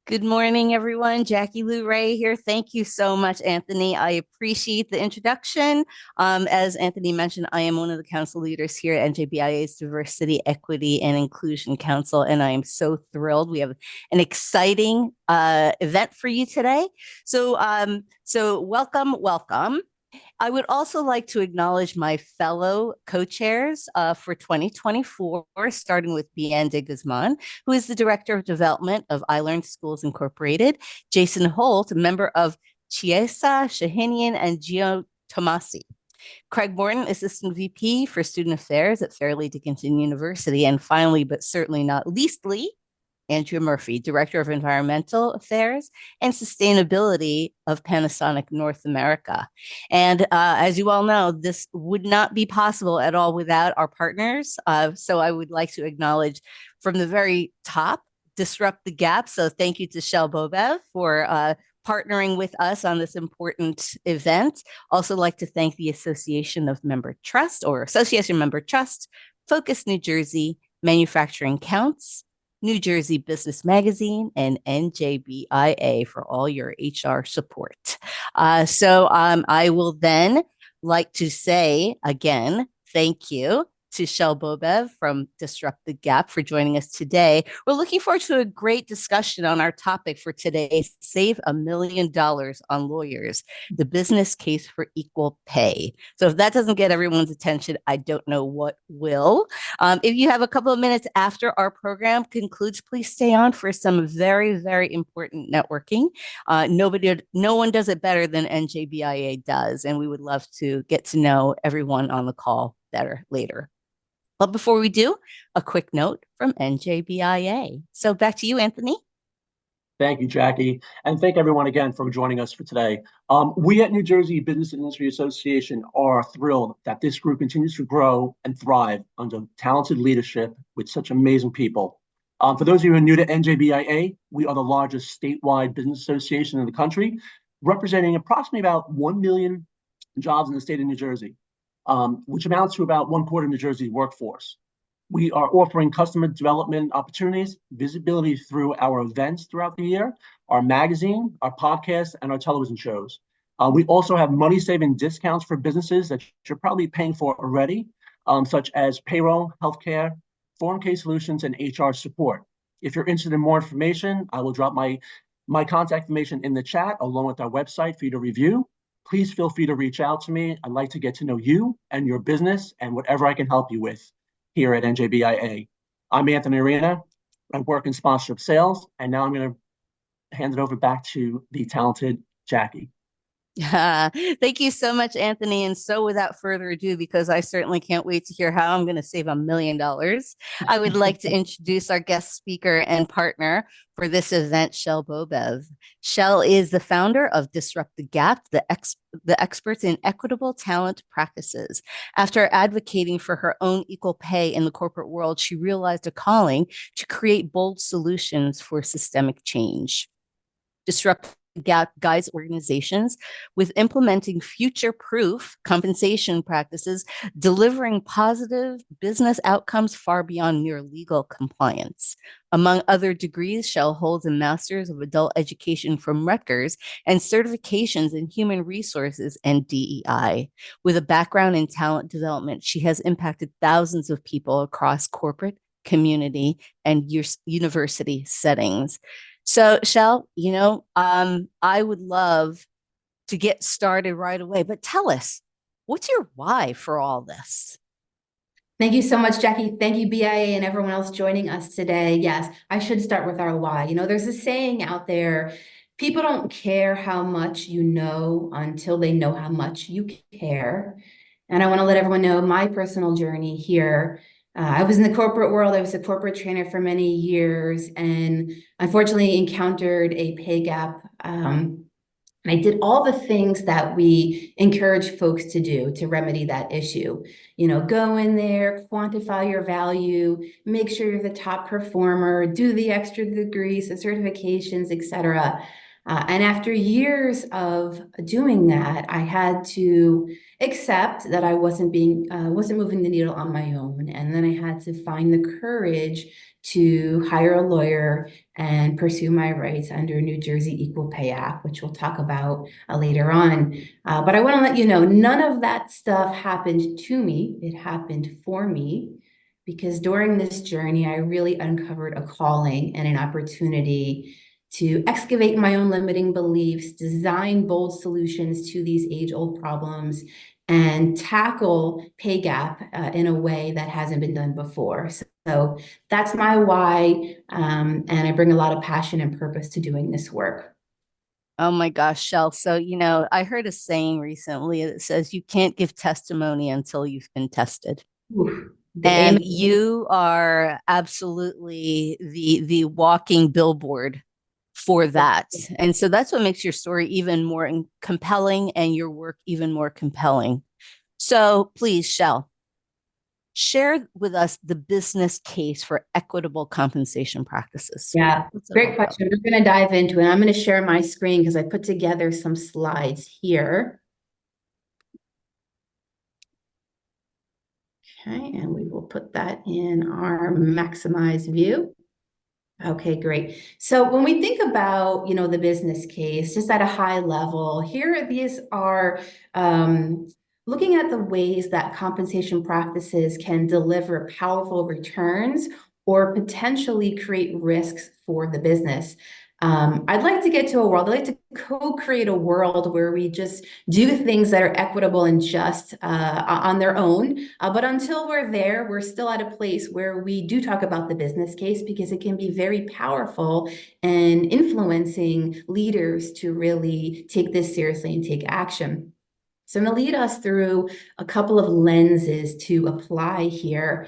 Good morning, everyone. Jackie Lou Ray here. Thank you so much, Anthony. I appreciate the introduction. As Anthony mentioned, I am one of the council leaders here at NJBIA's Diversity, Equity, and Inclusion Council, and I am so thrilled. We have an exciting event for you today. So welcome, welcome. I would also like to acknowledge my fellow co-chairs for 2024, starting with Bien de Guzman, who is the Director of Development of I Learned Schools Incorporated, Jason Holt, member of Chiesa, Shahinian, and Gio Tomasi. Craig Morton, Assistant VP for Student Affairs at Fairleigh Dickinson University. And finally, but certainly not leastly, Andrea Murphy, Director of Environmental Affairs and Sustainability of Panasonic North America. And as you all know, this would not be possible at all without our partners. So I would like to acknowledge from the very top, Disrupt the Gap. So thank you to Shell Bobev for partnering with us on this important event. Also like to thank the Association of Member Trust or Association Member Trust, Focus New Jersey, Manufacturing Counts, New Jersey Business Magazine, and NJBIA for all your HR support. I will then like to say again, thank you to Shel Bobev from Disrupt the Gap for joining us today. We're looking forward to a great discussion on our topic for today, Save $1 Million on Lawyers, the business case for equal pay. So if that doesn't get everyone's attention, I don't know what will. If you have a couple of minutes after our program concludes, please stay on for some very, very important networking. No one does it better than NJBIA does, and we would love to get to know everyone on the call better later. But before we do, a quick note from NJBIA. So back to you, Anthony. Thank you, Jackie. And thank everyone again for joining us for today. We at New Jersey Business and Industry Association are thrilled that this group continues to grow and thrive under talented leadership with such amazing people. For those of you who are new to NJBIA, we are the largest statewide business association in the country, representing approximately about 1 million jobs in the state of New Jersey, which amounts to about 1/4 of New Jersey's workforce. We are offering customer development opportunities, visibility through our events throughout the year, our magazine, our podcast, and our television shows. We also have money-saving discounts for businesses that you're probably paying for already, such as payroll, healthcare, 401k solutions, and HR support. If you're interested in more information, I will drop my contact information in the chat along with our website for you to review. Please feel free to reach out to me. I'd like to get to know you and your business and whatever I can help you with here at NJBIA. I'm Anthony Arena. I work in sponsorship sales, and now I'm going to hand it over back to the talented Jackie. Thank you so much, Anthony. And so without further ado, because I certainly can't wait to hear how I'm going to save $1 million, I would like to introduce our guest speaker and partner for this event, Shel Bobev. Shel is the founder of Disrupt the Gap, the experts in equitable talent practices. After advocating for her own equal pay in the corporate world, she realized a calling to create bold solutions for systemic change. Disrupt Gap guides organizations with implementing future-proof compensation practices, delivering positive business outcomes far beyond mere legal compliance. Among other degrees, Shel holds a Master's of Adult Education from Rutgers and certifications in Human Resources and DEI. With a background in talent development, she has impacted thousands of people across corporate, community, and university settings. So, Shel, I would love to get started right away, but tell us, what's your why for all this? Thank you so much, Jackie. Thank you, BIA, and everyone else joining us today. Yes, I should start with our why. There's a saying out there, people don't care how much you know until they know how much you care. And I want to let everyone know my personal journey here. I was in the corporate world. I was a corporate trainer for many years and unfortunately encountered a pay gap. And I did all the things that we encourage folks to do to remedy that issue. Go in there, quantify your value, make sure you're the top performer, do the extra degrees, the certifications, etc. And after years of doing that, I had to accept that I wasn't moving the needle on my own. And then I had to find the courage to hire a lawyer and pursue my rights under New Jersey Equal Pay Act, which we'll talk about later on. But I want to let you know, none of that stuff happened to me. It happened for me, because during this journey, I really uncovered a calling and an opportunity to excavate my own limiting beliefs, design bold solutions to these age-old problems, and tackle pay gap in a way that hasn't been done before. So that's my why, and I bring a lot of passion and purpose to doing this work. Oh my gosh, Shel. So, I heard a saying recently that says you can't give testimony until you've been tested. Oof. And you are absolutely the walking billboard for that. And so that's what makes your story even more compelling and your work even more compelling. So please, Shel, share with us the business case for equitable compensation practices. Yeah, great question. We're going to dive into it. I'm going to share my screen because I put together some slides here. Okay, and we will put that in our maximize view. Okay, great. So when we think about, the business case, just at a high level, these are looking at the ways that compensation practices can deliver powerful returns or potentially create risks for the business. I'd like to get to a world, I'd like to co-create a world where we just do things that are equitable and just on their own. But until we're there, we're still at a place where we do talk about the business case, because it can be very powerful and influencing leaders to really take this seriously and take action. So I'm going to lead us through a couple of lenses to apply here.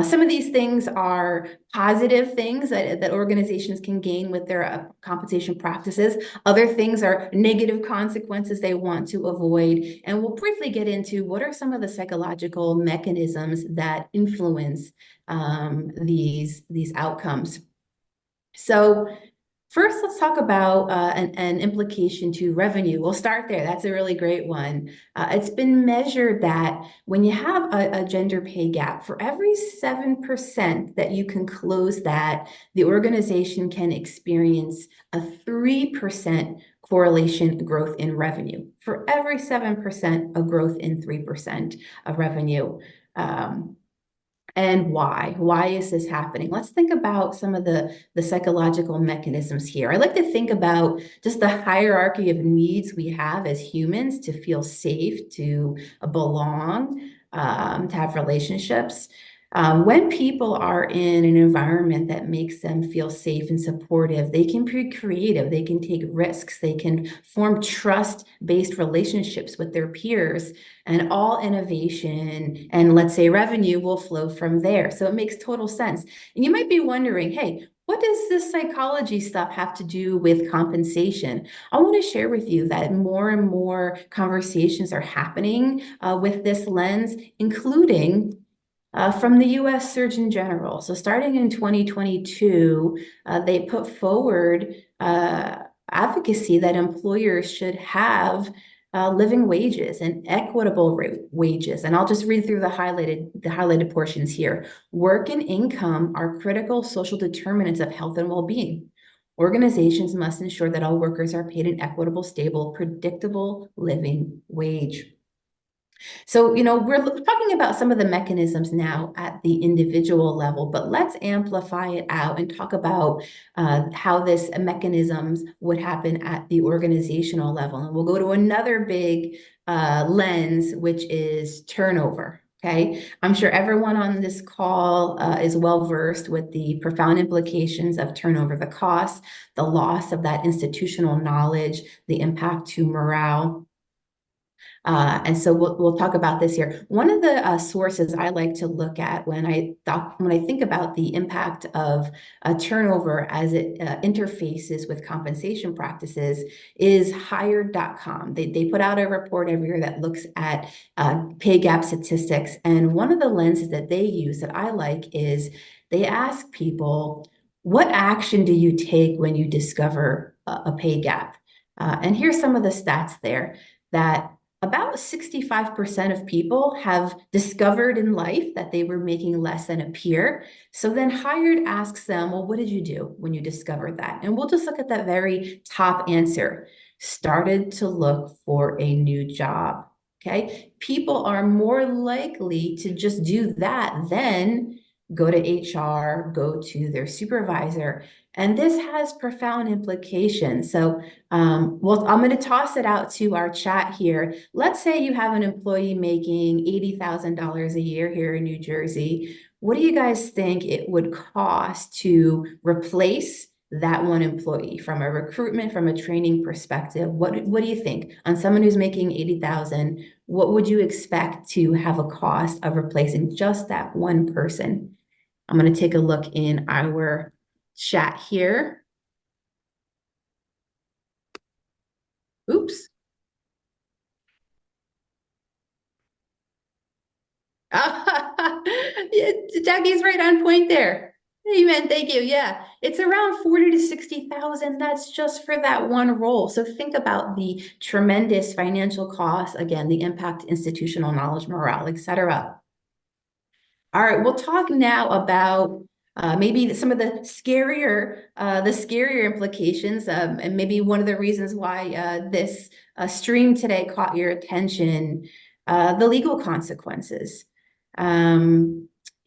Some of these things are positive things that organizations can gain with their compensation practices. Other things are negative consequences they want to avoid. And we'll briefly get into what are some of the psychological mechanisms that influence these outcomes. So first, let's talk about an implication to revenue. We'll start there. That's a really great one. It's been measured that when you have a gender pay gap, for every 7% that you can close that, the organization can experience a 3% correlation growth in revenue. For every 7%, a growth in 3% of revenue. And why? Why is this happening? Let's think about some of the psychological mechanisms here. I like to think about just the hierarchy of needs we have as humans to feel safe, to belong, to have relationships. When people are in an environment that makes them feel safe and supportive, they can be creative, they can take risks, they can form trust-based relationships with their peers, and all innovation and, let's say, revenue will flow from there. So it makes total sense. And you might be wondering, hey, what does this psychology stuff have to do with compensation? I want to share with you that more and more conversations are happening with this lens, including from the US Surgeon General. So starting in 2022, they put forward advocacy that employers should have living wages and equitable wages. And I'll just read through the highlighted portions here. Work and income are critical social determinants of health and well-being. Organizations must ensure that all workers are paid an equitable, stable, predictable living wage. So, we're talking about some of the mechanisms now at the individual level, but let's amplify it out and talk about how this mechanisms would happen at the organizational level. And we'll go to another big lens, which is turnover. Okay, I'm sure everyone on this call is well versed with the profound implications of turnover, the cost, the loss of that institutional knowledge, the impact to morale. And so we'll talk about this here. One of the sources I like to look at when I think about the impact of turnover as it interfaces with compensation practices is hired.com. They put out a report every year that looks at pay gap statistics. And one of the lenses that they use that I like is they ask people, what action do you take when you discover a pay gap. And here's some of the stats there, that about 65% of people have discovered in life that they were making less than a peer. So then hired asks them, well, what did you do when you discovered that? And we'll just look at that very top answer. Started to look for a new job. Okay. People are more likely to just do that than go to HR, go to their supervisor. And this has profound implications. So, well, I'm going to toss it out to our chat here. Let's say you have an employee making $80,000 a year here in New Jersey. What do you guys think it would cost to replace that one employee from a recruitment, from a training perspective? What do you think on someone who's making 80,000? What would you expect to have a cost of replacing just that one person? I'm going to take a look in our chat here. Oops. Jackie's right on point there. Amen. Thank you. Yeah, it's around 40 to 60,000. That's just for that one role. So think about the tremendous financial costs. Again, the impact, institutional knowledge, morale, etc. All right, we'll talk now about maybe some of the scarier implications, and maybe one of the reasons why this stream today caught your attention, the legal consequences.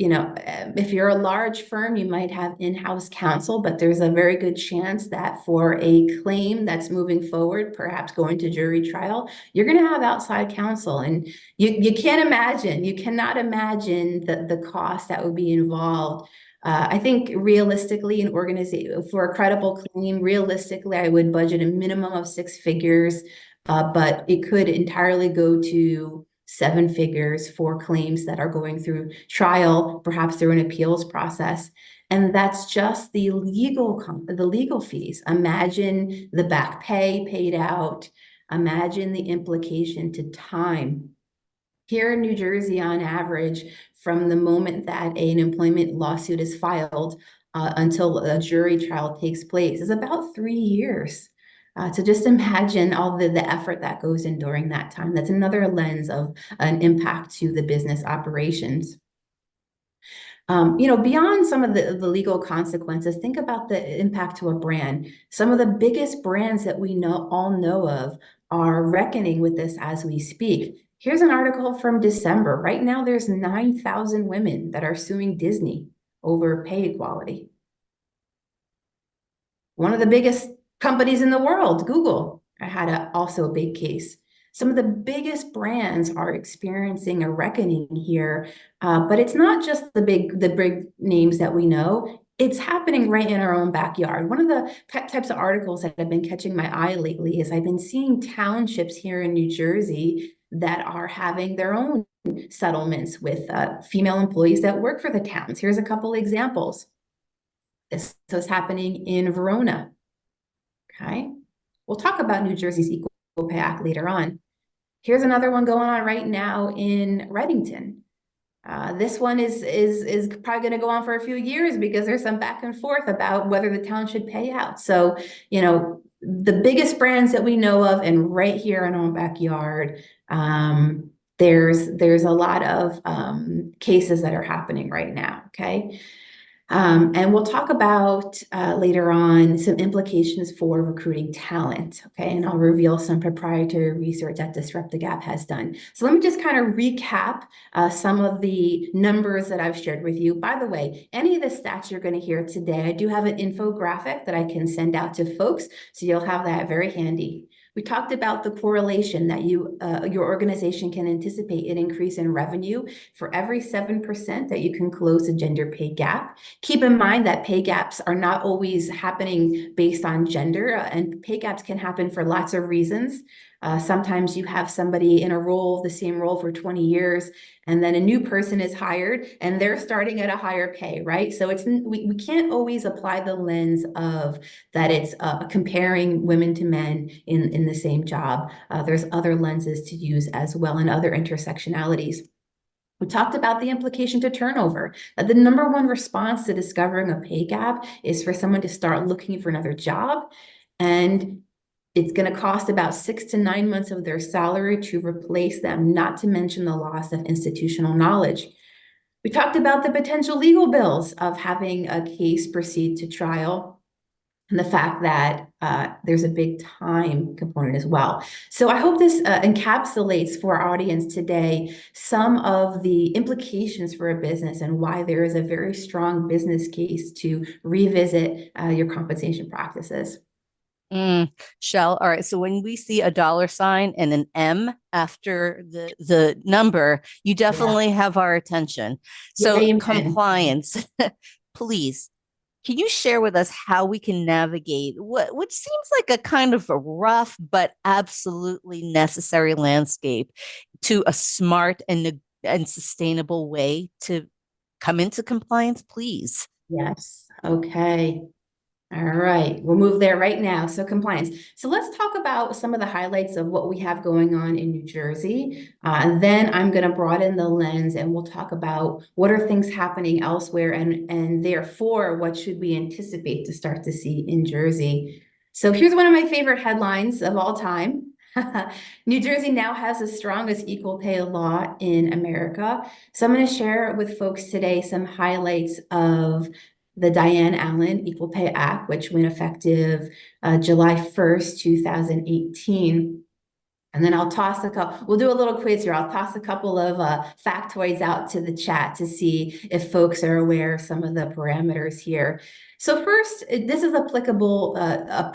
If you're a large firm, you might have in-house counsel, but there's a very good chance that for a claim that's moving forward, perhaps going to jury trial, you're going to have outside counsel. And you cannot imagine the cost that would be involved. I think realistically, an organization for a credible claim, realistically, I would budget a minimum of 6 figures, but it could entirely go to 7 figures for claims that are going through trial, perhaps through an appeals process. And that's just the legal fees. Imagine the back pay paid out. Imagine the implication to time. Here in New Jersey, on average, from the moment that an employment lawsuit is filed until a jury trial takes place is about 3 years. So just imagine all the effort that goes in during that time. That's another lens of an impact to the business operations. Beyond some of the legal consequences, think about the impact to a brand. Some of the biggest brands that we all know of are reckoning with this as we speak. Here's an article from December. Right now, there's 9,000 women that are suing Disney over pay equality. One of the biggest companies in the world, Google, had also a big case. Some of the biggest brands are experiencing a reckoning here, but it's not just the big names that we know. It's happening right in our own backyard. One of the types of articles that have been catching my eye lately is I've been seeing townships here in New Jersey that are having their own settlements with female employees that work for the towns. Here's a couple examples. This is happening in Verona. Okay, we'll talk about New Jersey's Equal Pay Act later on. Here's another one going on right now in Reddington. This one is probably going to go on for a few years because there's some back and forth about whether the town should pay out. So, the biggest brands that we know of, and right here in our own backyard, there's a lot of cases that are happening right now. Okay. And we'll talk about later on some implications for recruiting talent, okay? And I'll reveal some proprietary research that Disrupt the Gap has done. So let me just kind of recap some of the numbers that I've shared with you. By the way, any of the stats you're going to hear today, I do have an infographic that I can send out to folks, so you'll have that very handy. We talked about the correlation that your organization can anticipate an increase in revenue for every 7% that you can close the gender pay gap. Keep in mind that pay gaps are not always happening based on gender, and pay gaps can happen for lots of reasons. Sometimes you have somebody in the same role for 20 years, and then a new person is hired and they're starting at a higher pay, right? So we can't always apply the lens of that it's comparing women to men in the same job. There's other lenses to use as well, and other intersectionalities. We talked about the implication to turnover. The number one response to discovering a pay gap is for someone to start looking for another job. And it's going to cost about 6 to 9 months of their salary to replace them, not to mention the loss of institutional knowledge. We talked about the potential legal bills of having a case proceed to trial, and the fact that there's a big time component as well. So I hope this encapsulates for our audience today some of the implications for a business and why there is a very strong business case to revisit your compensation practices. Shell. All right. So when we see a dollar sign and an M after the number, you definitely have our attention. So Amen. compliance, please. Can you share with us how we can navigate what seems like a kind of a rough but absolutely necessary landscape to a smart and sustainable way to come into compliance, please? Yes. Okay. All right, we'll move there right now. So compliance. So let's talk about some of the highlights of what we have going on in New Jersey. And then I'm going to broaden the lens and we'll talk about what are things happening elsewhere and therefore what should we anticipate to start to see in Jersey. So here's one of my favorite headlines of all time. New Jersey now has the strongest equal pay law in America. So I'm going to share with folks today some highlights of the Diane Allen Equal Pay Act, which went effective July 1st, 2018. And then I'll toss we'll do a little quiz here. I'll toss a couple of factoids out to the chat to see if folks are aware of some of the parameters here. So first, this is applicable,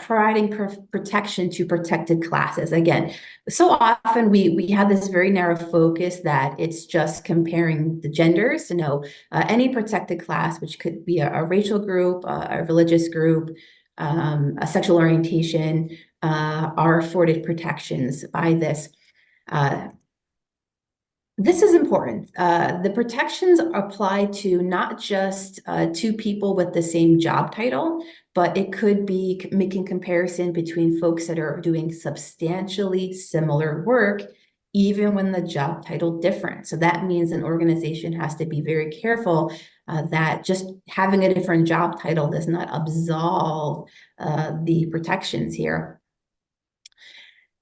providing protection to protected classes. Again, so often we have this very narrow focus that it's just comparing the genders. No, any protected class, which could be a racial group, a religious group, a sexual orientation, are afforded protections by this. This is important. The protections apply to not just two people with the same job title, but it could be making comparison between folks that are doing substantially similar work, even when the job title different. So that means an organization has to be very careful that just having a different job title does not absolve the protections here.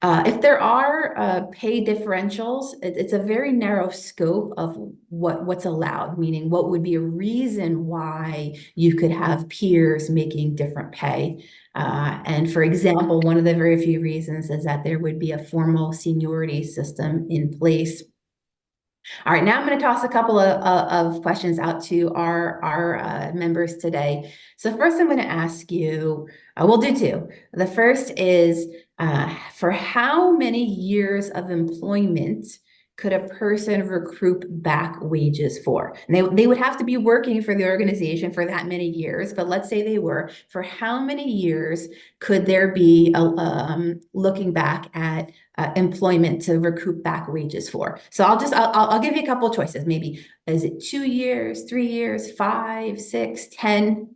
If there are pay differentials, it's a very narrow scope of what's allowed, meaning what would be a reason why you could have peers making different pay. And for example, one of the very few reasons is that there would be a formal seniority system in place. All right, now I'm going to toss a couple of questions out to our members today. So first I'm going to ask you, we'll do two. The first is, for how many years of employment could a person recoup back wages for? And they would have to be working for the organization for that many years, but let's say they were. For how many years could there be looking back at employment to recoup back wages for? So I'll give you a couple of choices. Maybe is it 2 years, 3 years, 5, 6, 10?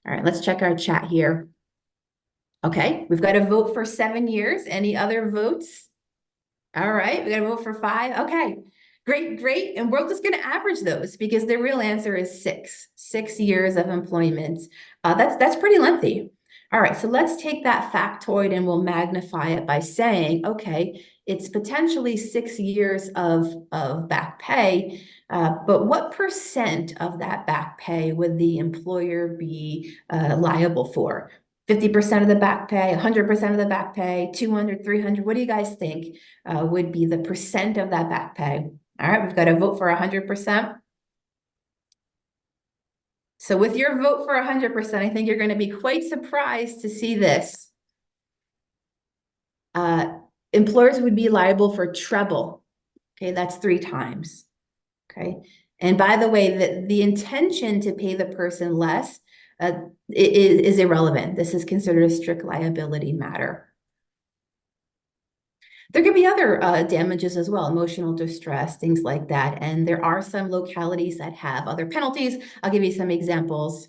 All right, let's check our chat here. Okay, we've got a vote for 7 years. Any other votes? All right, we got a vote for 5. Okay, great. And we're just going to average those because the real answer is 6 years of employment. That's pretty lengthy. All right, so let's take that factoid and we'll magnify it by saying, okay, it's potentially 6 years of back pay, but what percent of that back pay would the employer be liable for? 50% of the back pay, 100% of the back pay, 200, 300, what do you guys think would be the percent of that back pay? All right, we've got to vote for 100%. So with your vote for 100%, I think you're going to be quite surprised to see this. Employers would be liable for treble. Okay, that's 3 times. Okay, and by the way, the intention to pay the person less is irrelevant. This is considered a strict liability matter. There could be other damages as well, emotional distress, things like that. And there are some localities that have other penalties. I'll give you some examples.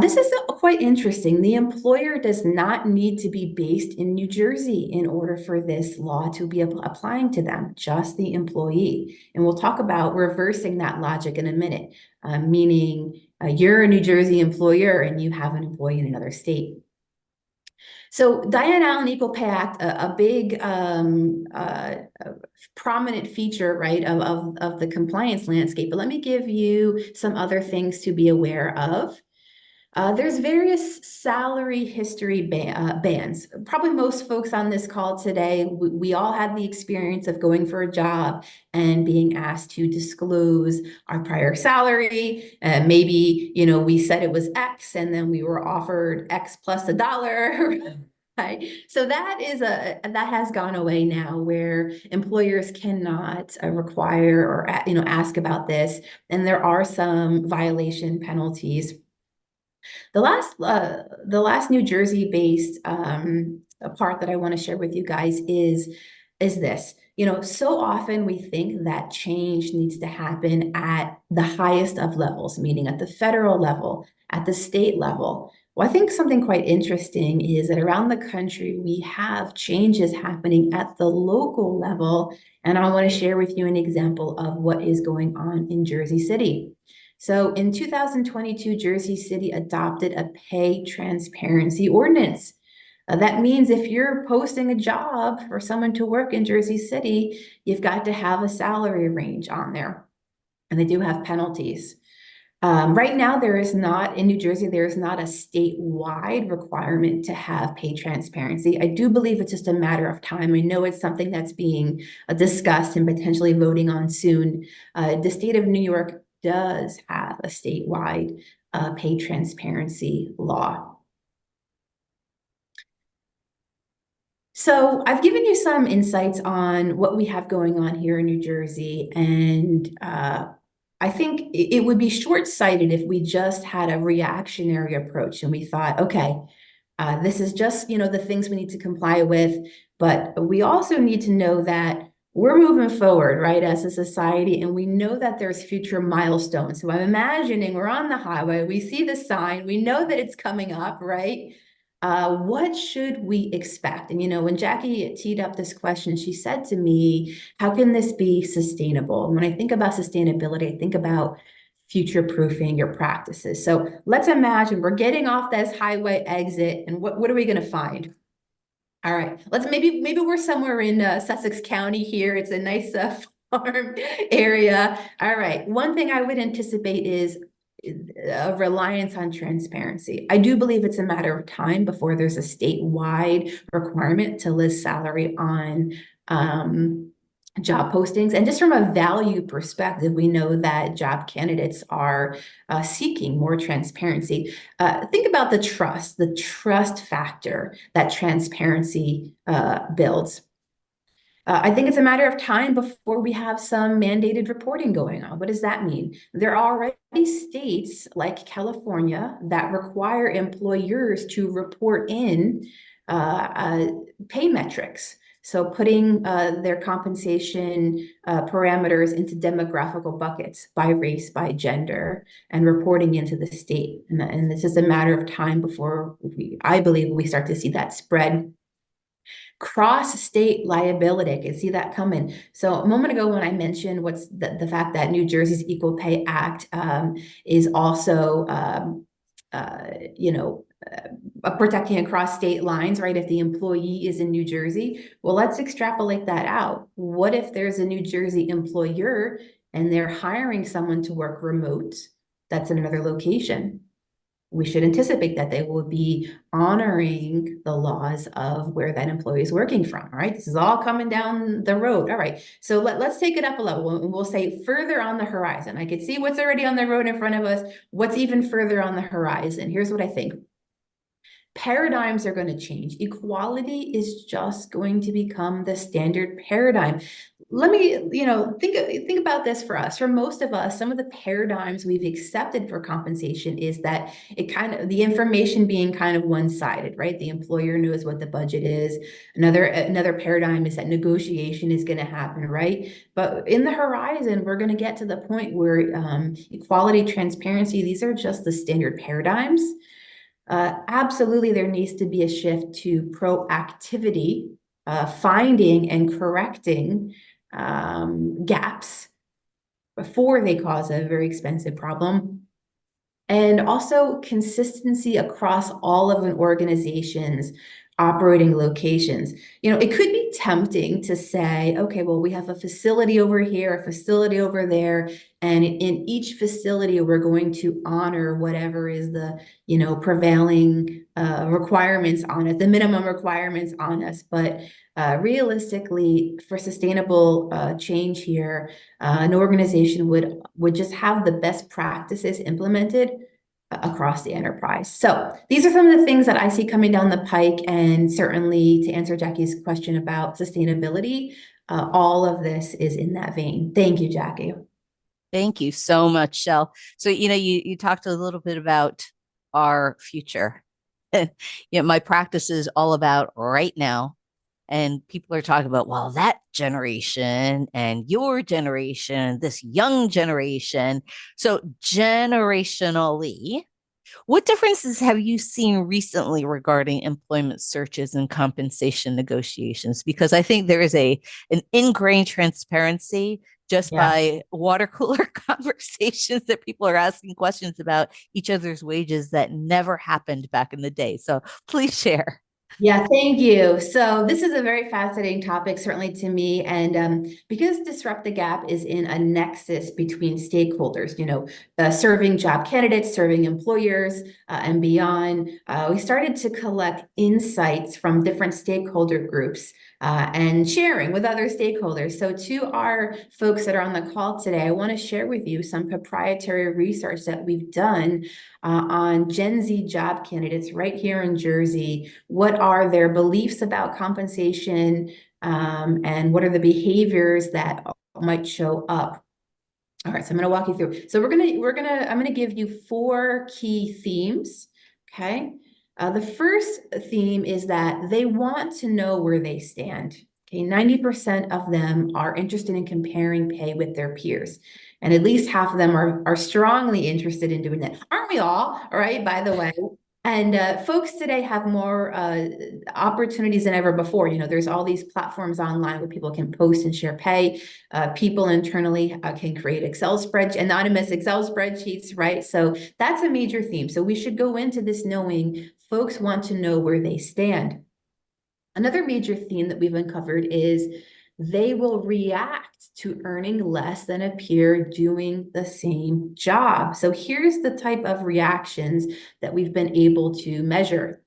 This is quite interesting. The employer does not need to be based in New Jersey in order for this law to be applying to them, just the employee. And we'll talk about reversing that logic in a minute, meaning You're a New Jersey employer and you have an employee in another state. So Diane-Allen Equal Pay Act, a big prominent feature, right, of the compliance landscape. But let me give you some other things to be aware of. There's various salary history bands. Probably most folks on this call today, we all had the experience of going for a job and being asked to disclose our prior salary. Maybe, we said it was X and then we were offered X plus $1. Right. So that has gone away now, where employers cannot require or ask about this, and there are some violation penalties. The last New Jersey-based part that I want to share with you guys is this. So often we think that change needs to happen at the highest of levels, meaning at the federal level, at the state level. Well, I think something quite interesting is that around the country, we have changes happening at the local level. And I want to share with you an example of what is going on in Jersey City. So in 2022, Jersey City adopted a pay transparency ordinance. That means if you're posting a job for someone to work in Jersey City, you've got to have a salary range on there. And they do have penalties. Right now, in New Jersey, there is not a statewide requirement to have pay transparency. I do believe it's just a matter of time. I know it's something that's being discussed and potentially voting on soon. The state of New York does have a statewide pay transparency law. So I've given you some insights on what we have going on here in New Jersey, and I think it would be short-sighted if we just had a reactionary approach and we thought, okay, this is just, the things we need to comply with, but we also need to know that we're moving forward, right, as a society, and we know that there's future milestones. So I'm imagining we're on the highway, we see the sign, we know that it's coming up, right? What should we expect? And when Jackie teed up this question, she said to me, how can this be sustainable? And when I think about sustainability, I think about future-proofing your practices. So let's imagine we're getting off this highway exit, and what are we going to find? All right, maybe we're somewhere in Sussex County here. It's a nice farm area. All right, one thing I would anticipate is a reliance on transparency. I do believe it's a matter of time before there's a statewide requirement to list salary on job postings. And just from a value perspective, we know that job candidates are seeking more transparency. Think about the trust factor that transparency builds. I think it's a matter of time before we have some mandated reporting going on. What does that mean? There are already states like California that require employers to report in pay metrics. So putting their compensation parameters into demographical buckets by race, by gender, and reporting into the state. And this is a matter of time before I believe we start to see that spread. Cross-state liability, I can see that coming. So a moment ago when I mentioned what's the fact that New Jersey's Equal Pay Act is also, protecting across state lines, right? If the employee is in New Jersey, well, let's extrapolate that out. What if there's a New Jersey employer and they're hiring someone to work remote that's in another location? We should anticipate that they will be honoring the laws of where that employee is working from. All right, this is all coming down the road. All right, so let's take it up a level, and we'll say further on the horizon. I could see what's already on the road in front of us. What's even further on the horizon? Here's what I think. Paradigms are going to change. Equality is just going to become the standard paradigm. Let me, think about this for us. For most of us, some of the paradigms we've accepted for compensation is that the information being kind of one-sided, right? The employer knows what the budget is. Another paradigm is that negotiation is going to happen, right? But in the horizon, we're going to get to the point where equality, transparency, these are just the standard paradigms. Absolutely, there needs to be a shift to proactivity, finding and correcting gaps before they cause a very expensive problem. And also consistency across all of an organization's operating locations. It could be tempting to say, okay, well, we have a facility over here, a facility over there, and in each facility, we're going to honor whatever is the, prevailing requirements on it, the minimum requirements on us. But realistically, for sustainable change here, an organization would just have the best practices implemented across the enterprise. So these are some of the things that I see coming down the pike, and certainly to answer Jackie's question about sustainability, all of this is in that vein. Thank you, Jackie. Thank you so much, Shell. So, you talked a little bit about our future. My practice is all about right now. And people are talking about, well, that generation and your generation, this young generation. So, generationally, what differences have you seen recently regarding employment searches and compensation negotiations? Because I think there is an ingrained transparency just by water cooler conversations that people are asking questions about each other's wages that never happened back in the day. So please share. Yeah, thank you. So this is a very fascinating topic, certainly to me. And because Disrupt the Gap is in a nexus between stakeholders, serving job candidates, serving employers, and beyond, we started to collect insights from different stakeholder groups and sharing with other stakeholders. So to our folks that are on the call today, I want to share with you some proprietary research that we've done on Gen Z job candidates right here in Jersey. What are their beliefs about compensation, and what are the behaviors that might show up? All right, so I'm going to walk you through. So I'm going to give you 4 key themes. Okay. The first theme is that they want to know where they stand. Okay, 90% of them are interested in comparing pay with their peers. And at least half of them are strongly interested in doing that. Aren't we all? All right, by the way. And folks today have more opportunities than ever before. There's all these platforms online where people can post and share pay. People internally can create anonymous Excel spreadsheets, right? So that's a major theme. So we should go into this knowing folks want to know where they stand. Another major theme that we've uncovered is they will react to earning less than a peer doing the same job. So here's the type of reactions that we've been able to measure.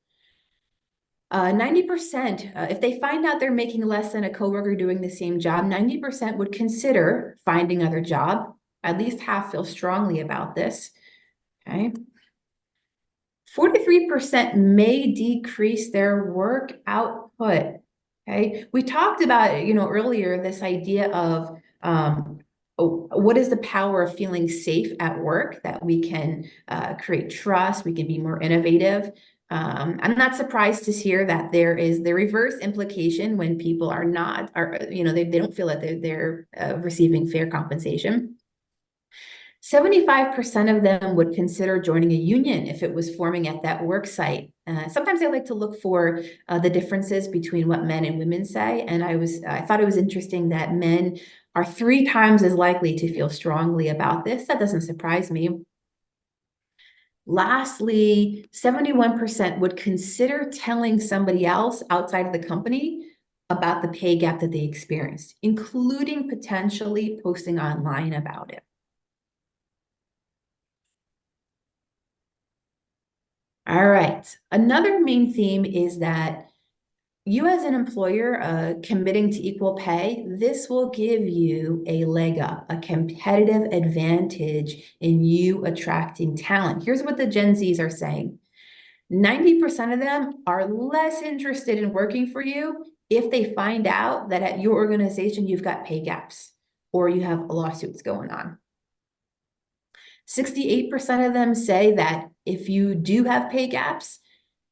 90%, if they find out they're making less than a coworker doing the same job, 90% would consider finding another job. At least half feel strongly about this. Okay. 43% may decrease their work output. Okay. We talked about, earlier, this idea of what is the power of feeling safe at work, that we can create trust, we can be more innovative. I'm not surprised to hear that there is the reverse implication when people they don't feel that they're receiving fair compensation. 75% of them would consider joining a union if it was forming at that work site. Sometimes I like to look for the differences between what men and women say. And I thought it was interesting that men are 3 times as likely to feel strongly about this. That doesn't surprise me. Lastly, 71% would consider telling somebody else outside of the company about the pay gap that they experienced, including potentially posting online about it. All right. Another main theme is that you as an employer committing to equal pay, this will give you a leg up, a competitive advantage in you attracting talent. Here's what the Gen Zs are saying. 90% of them are less interested in working for you if they find out that at your organization, you've got pay gaps or you have lawsuits going on. 68% of them say that if you do have pay gaps,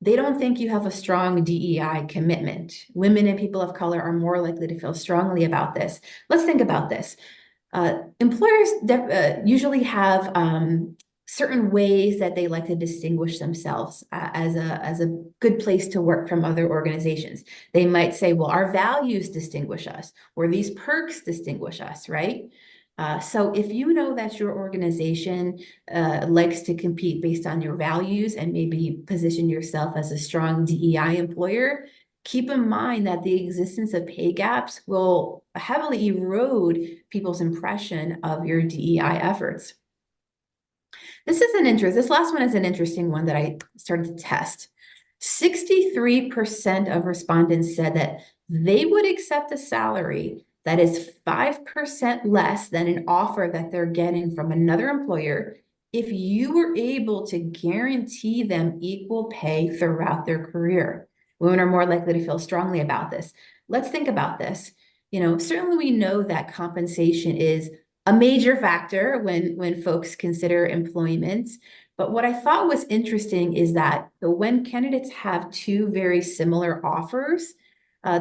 they don't think you have a strong DEI commitment. Women and people of color are more likely to feel strongly about this. Let's think about this. Employers usually have certain ways that they like to distinguish themselves as a good place to work from other organizations. They might say, well, our values distinguish us, or these perks distinguish us, right? So if you know that your organization likes to compete based on your values and maybe position yourself as a strong DEI employer, keep in mind that the existence of pay gaps will heavily erode people's impression of your DEI efforts. This last one is an interesting one that I started to test. 63% of respondents said that they would accept a salary that is 5% less than an offer that they're getting from another employer if you were able to guarantee them equal pay throughout their career. Women are more likely to feel strongly about this. Let's think about this. Certainly we know that compensation is a major factor when folks consider employment. But what I thought was interesting is that when candidates have two very similar offers,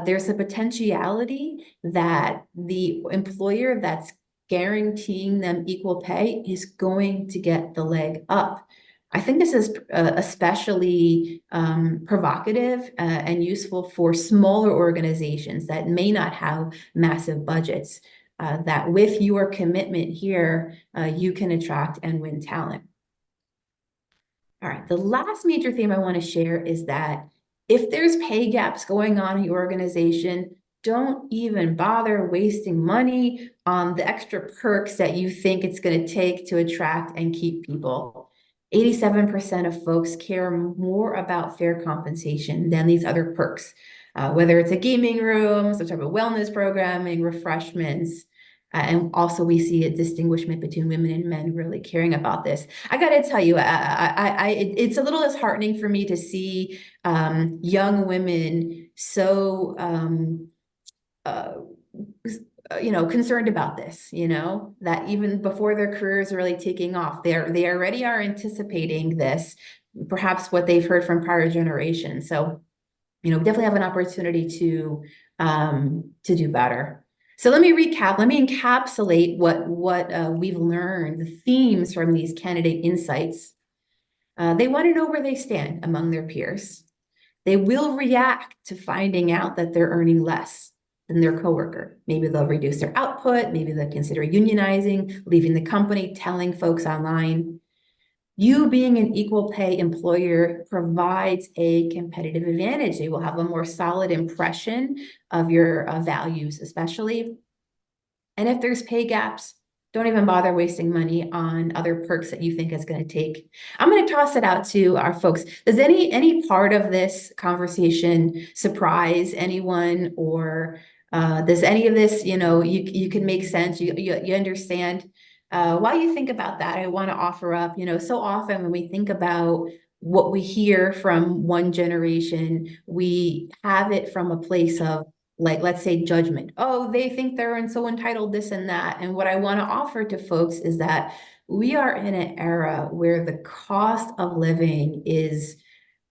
there's a potentiality that the employer that's guaranteeing them equal pay is going to get the leg up. I think this is especially provocative and useful for smaller organizations that may not have massive budgets. That with your commitment here, you can attract and win talent. All right, the last major theme I want to share is that if there's pay gaps going on in your organization, don't even bother wasting money on the extra perks that you think it's going to take to attract and keep people. 87% of folks care more about fair compensation than these other perks, whether it's a gaming room, some type of wellness programming, refreshments. And also we see a distinguishment between women and men really caring about this. I got to tell you, it's a little disheartening for me to see young women so concerned about this, that even before their careers are really taking off, they already are anticipating this, perhaps what they've heard from prior generations. So, definitely have an opportunity to do better. So let me recap. Let me encapsulate what we've learned, the themes from these candidate insights. They want to know where they stand among their peers. They will react to finding out that they're earning less than their coworker. Maybe they'll reduce their output. Maybe they'll consider unionizing, leaving the company, telling folks online. You being an equal pay employer provides a competitive advantage. They will have a more solid impression of your values, especially. And if there's pay gaps, don't even bother wasting money on other perks that you think it's going to take. I'm going to toss it out to our folks. Does any part of this conversation surprise anyone, or does any of this, you can make sense, you understand? While you think about that, I want to offer up, so often when we think about what we hear from one generation, we have it from a place of, like, let's say judgment. Oh, they think they're so entitled, this and that. And what I want to offer to folks is that we are in an era where the cost of living is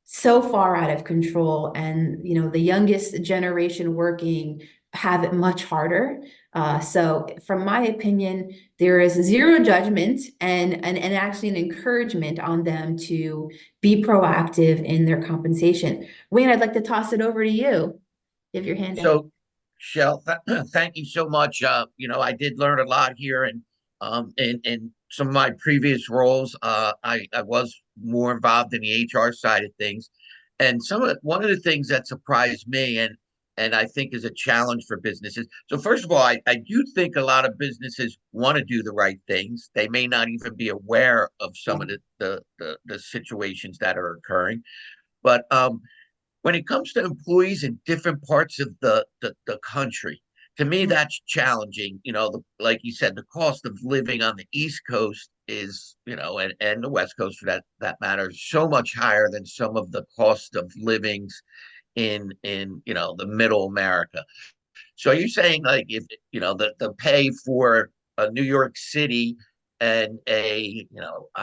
so far out of control, and the youngest generation working have it much harder. So from my opinion, there is zero judgment and actually an encouragement on them to be proactive in their compensation. Wayne, I'd like to toss it over to you. Give your hand up. So, Shel, thank you so much. I did learn a lot here, and in some of my previous roles, I was more involved in the HR side of things, and one of the things that surprised me, and I think is a challenge for businesses. So, first of all, I do think a lot of businesses want to do the right things. They may not even be aware of some of the situations that are occurring, but when it comes to employees in different parts of the country, to me, that's challenging. Like you said, the cost of living on the East Coast is, and the West Coast for that matter, is so much higher than some of the cost of livings in the middle America. So you're saying, like, if the pay for a New York City and I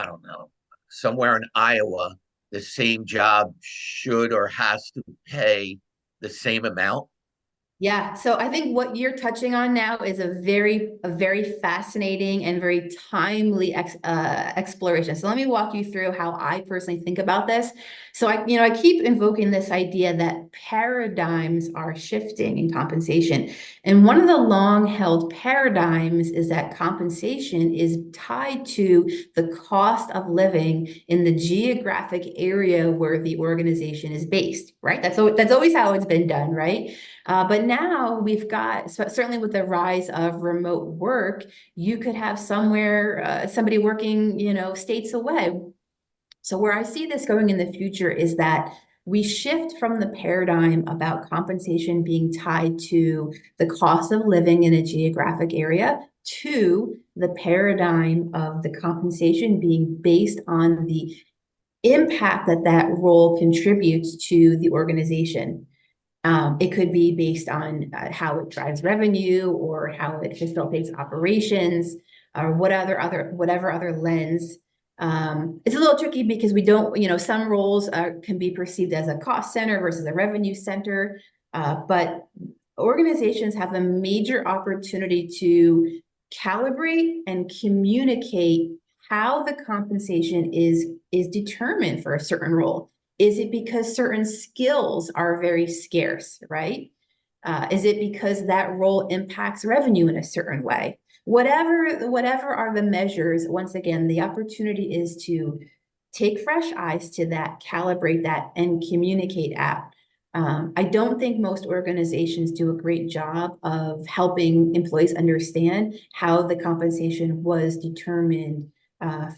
don't know, somewhere in Iowa, the same job should or has to pay the same amount? Yeah, so I think what you're touching on now is a very fascinating and very timely exploration. So let me walk you through how I personally think about this. So I keep invoking this idea that paradigms are shifting in compensation. And one of the long-held paradigms is that compensation is tied to the cost of living in the geographic area where the organization is based, right? That's always how it's been done, right? But now we've got, certainly with the rise of remote work, you could have somebody working, states away. So where I see this going in the future is that we shift from the paradigm about compensation being tied to the cost of living in a geographic area to the paradigm of the compensation being based on the impact that that role contributes to the organization. It could be based on how it drives revenue or how it facilitates operations or whatever other lens. It's a little tricky because we don't, some roles can be perceived as a cost center versus a revenue center, but organizations have a major opportunity to calibrate and communicate how the compensation is determined for a certain role. Is it because certain skills are very scarce, right? Is it because that role impacts revenue in a certain way? Whatever are the measures, once again, the opportunity is to take fresh eyes to that, calibrate that, and communicate out. I don't think most organizations do a great job of helping employees understand how the compensation was determined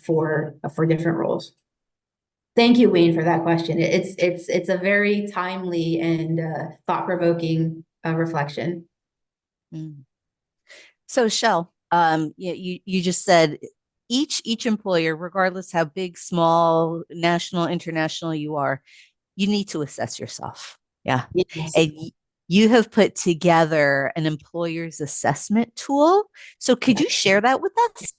for different roles. Thank you, Wayne, for that question. It's a very timely and thought-provoking reflection. Mm. So, Shell, you just said each employer, regardless how big, small, national, international you are, you need to assess yourself. Yeah. Yes. And you have put together an employer's assessment tool. So could you share that with us?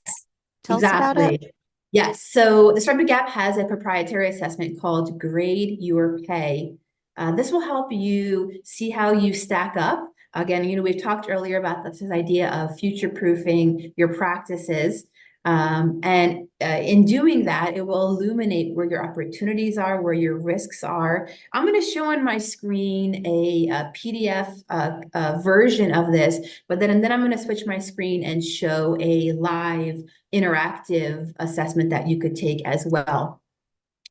Tell us about it. Exactly. Yes. So the Startup Gap has a proprietary assessment called Grade Your Pay. This will help you see how you stack up. Again, we've talked earlier about this idea of future-proofing your practices. And in doing that, it will illuminate where your opportunities are, where your risks are. I'm going to show on my screen a PDF version of this, but then I'm going to switch my screen and show a live interactive assessment that you could take as well.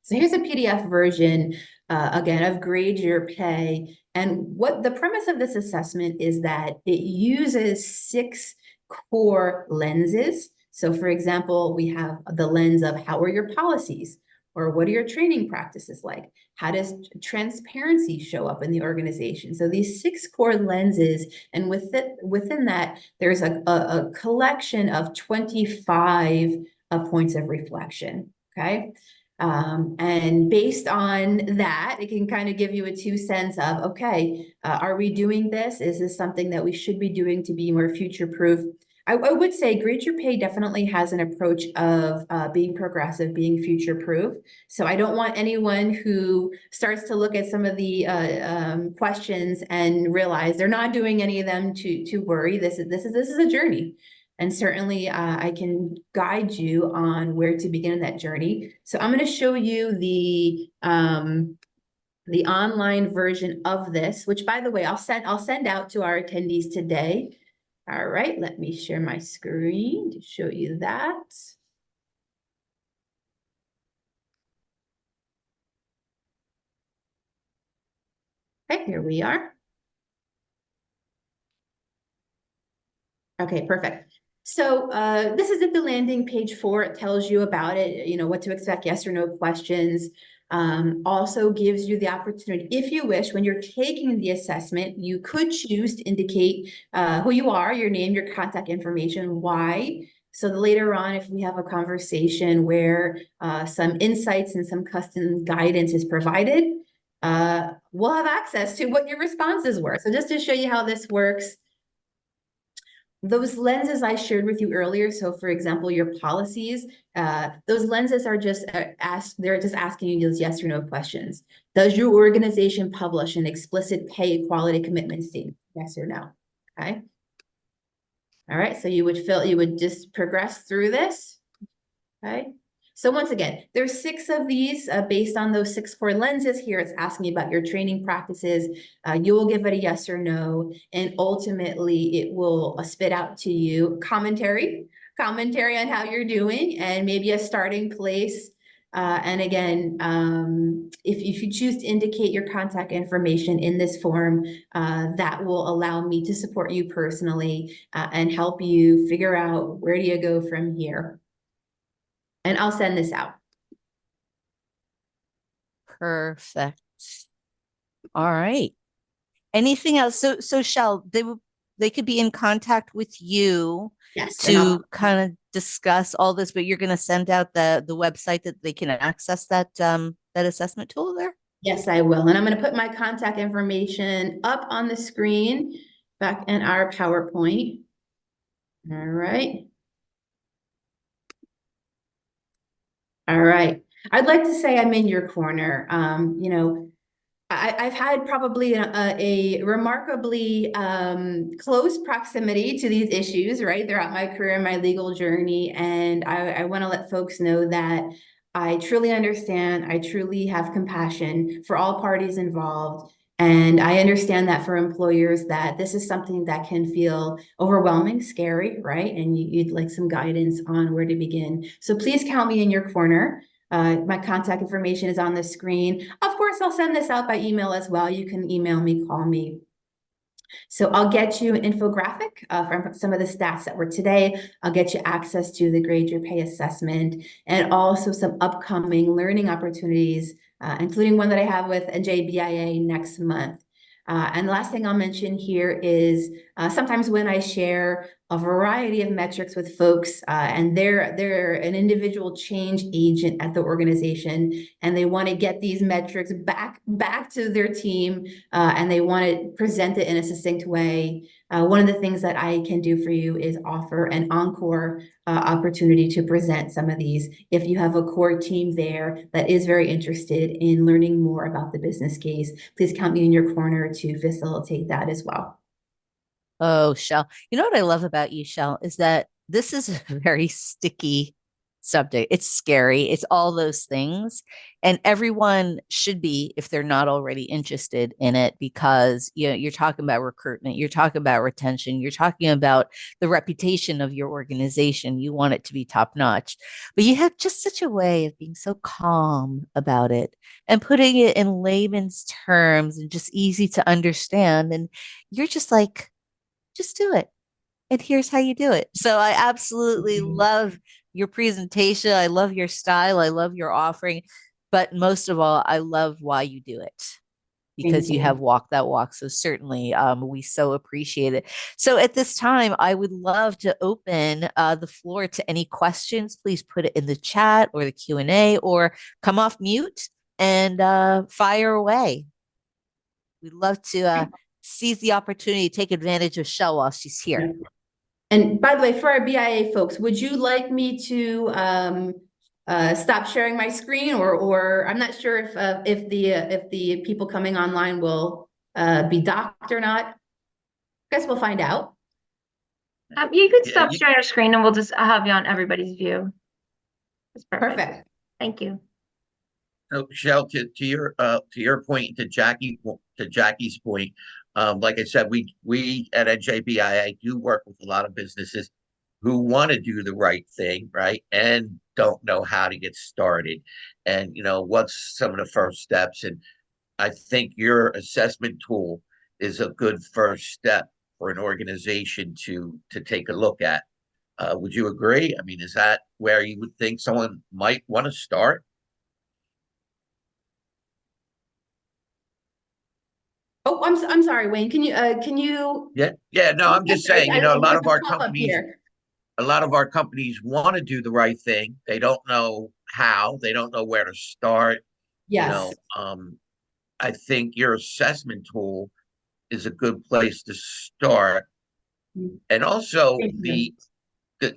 So here's a PDF version, again, of Grade Your Pay. And what the premise of this assessment is that it uses 6 core lenses. So for example, we have the lens of how are your policies, or what are your training practices like? How does transparency show up in the organization? So these 6 core lenses, and within that, there's a collection of 25 points of reflection, okay? And based on that, it can kind of give you a 2 cents of, okay, are we doing this? Is this something that we should be doing to be more future-proof? I would say Grade Your Pay definitely has an approach of being progressive, being future-proof. So I don't want anyone who starts to look at some of the questions and realize they're not doing any of them to worry. This is a journey. And certainly I can guide you on where to begin that journey. So I'm going to show you the online version of this, which, by the way, I'll send out to our attendees today. All right, let me share my screen to show you that. Okay, here we are. Okay, perfect. So this is at the landing page 4. It tells you about it, what to expect, yes or no questions. Also gives you the opportunity, if you wish, when you're taking the assessment, you could choose to indicate who you are, your name, your contact information, why. So later on, if we have a conversation where some insights and some custom guidance is provided, we'll have access to what your responses were. So just to show you how this works, those lenses I shared with you earlier, so for example, your policies, those lenses are just they're just asking you those yes or no questions. Does your organization publish an explicit pay equality commitment statement? Yes or no? Okay. All right, so you would just progress through this. Okay. So once again, there's 6 of these based on those 6 core lenses. Here it's asking about your training practices. You will give it a yes or no, and ultimately it will spit out to you commentary on how you're doing, and maybe a starting place. And again, if you choose to indicate your contact information in this form, that will allow me to support you personally and help you figure out where do you go from here. And I'll send this out. Perfect. All right. Anything else? So Shell, they could be in contact with you Yes, and to kind of discuss all this, but you're going to send out the website that they can access that that assessment tool there? yes, I will. And I'm going to put my contact information up on the screen back in our PowerPoint. All right. All right. I'd like to say I'm in your corner. You know, I've had probably a remarkably close proximity to these issues, right, throughout my career and my legal journey. And I want to let folks know that I truly understand, I truly have compassion for all parties involved. And I understand that for employers that this is something that can feel overwhelming, scary, right? And you'd like some guidance on where to begin. So please count me in your corner. My contact information is on the screen. Of course, I'll send this out by email as well. You can email me, call me. So I'll get you an infographic from some of the stats that were today. I'll get you access to the Grade Your Pay assessment and also some upcoming learning opportunities, including one that I have with NJBIA next month. And the last thing I'll mention here is sometimes when I share a variety of metrics with folks and they're an individual change agent at the organization and they want to get these metrics back to their team and they want to present it in a succinct way. One of the things that I can do for you is offer an encore opportunity to present some of these. If you have a core team there that is very interested in learning more about the business case, please count me in your corner to facilitate that as well. Oh, Shell. You know what I love about you, Shell, is that this is a very sticky subject. It's scary. It's all those things. And everyone should be, if they're not already interested in it, because you're talking about recruitment, you're talking about retention, you're talking about the reputation of your organization. You want it to be top notch. But you have just such a way of being so calm about it and putting it in layman's terms and just easy to understand. And you're just like, just do it. And here's how you do it. So I absolutely love your presentation. I love your style. I love your offering. But most of all, I love why you do it because Thank you you. have walked that walk. So certainly we so appreciate it. So at this time, I would love to open the floor to any questions. Please put it in the chat or the Q&A or come off mute and fire away. We'd love to seize the opportunity, take advantage of Shell while she's here. And by the way, for our BIA folks, would you like me to stop sharing my screen, or I'm not sure if the people coming online will be docked or not. Guess we'll find out. You could stop sharing your screen and we'll just have you on everybody's view. That's perfect. Perfect. Thank you. So, Shell, to your point, to Jackie's point, like I said, we at NJBIA do work with a lot of businesses who want to do the right thing, right, and don't know how to get started, and what's some of the first steps. And I think your assessment tool is a good first step for an organization to take a look at. Would you agree? I mean, is that where you would think someone might want to start? Oh, I'm sorry, Wayne. Can you? Yeah. No, I'm just saying, I looked at the pop-up here. a lot of our companies want to do the right thing. They don't know how, they don't know where to start. Yes. I think your assessment tool is a good place to start. And also Thank you.